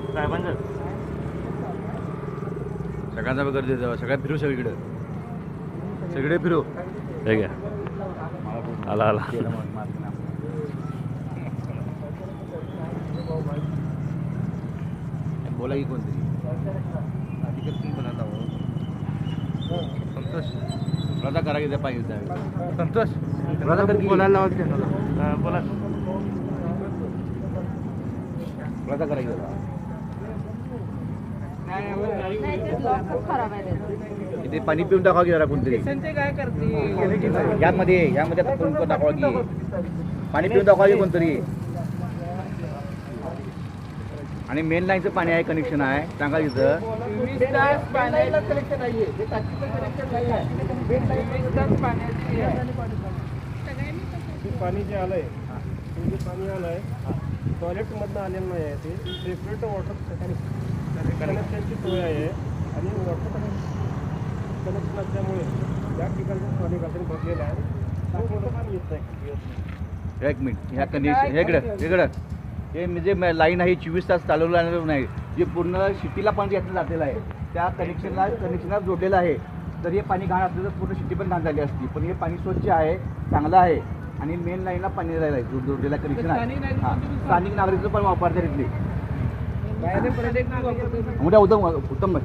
साहेबांचं सगळ्यांचा गर्दी सगळ्यात फिरू सगळीकडे सगळे फिरू ठीक आहे आला आला बोला की कोणतरी संतोष प्रदा करा की पाहिजे संतोष प्रदा कर बोलायला लावा बोला प्रदा करा की इथे पाणी पिऊन टाकावं की जरा कोणतरी काय करते यामध्ये आता कोण टाकावं की पाणी पिऊन टाकावं की कोणतरी आणि मेन लाईनचं पाणी आहे कनेक्शन आहे सांगा तिथं पाणी जे आलंय पाणी आलंय टॉयलेट मधनं आलेलं नाही आहे ते सेपरेट वॉटर कनेक्शनची सोय आहे आणि वॉटर कनेक्शन असल्यामुळे या ठिकाणचं पाणी गाठून भरलेलं आहे त्यामुळे पाणी येत नाही. एक मिनिट ह्या कनेक्शन इकडं हे म्हणजे लाईन आहे 24 तास चालवलं नाही जे पूर्ण सिटीला पाणी यातलं जातेलं आहे त्या कनेक्शनला जोडलेलं आहे तर हे पाणी घाण असलं तर पूर्ण सिटी पण घाण झाली असती पण हे पाणी स्वच्छ आहे चांगलं आहे आणि मेन लाईनला पाणी राहिलं आहे जोडलेलं कनेक्शन आहे स्थानिक नागरिक पण वापरतात इथली उत्तम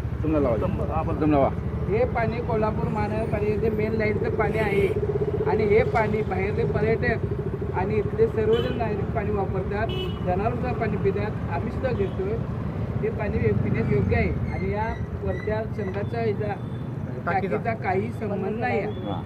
लावा हे पाणी कोल्हापूर महानगरपालिकेचे मेन लाईनचं पाणी आहे आणि हे पाणी बाहेरचे पर्यटक आणि इथले सर्वजण नागरिक पाणी वापरतात जनावरांचं पाणी पितात आम्ही सुद्धा घेतो हे पाणी पिण्यास योग्य आहे आणि या वरच्या संघाचा टाकीचा काही संबंध नाही आहे.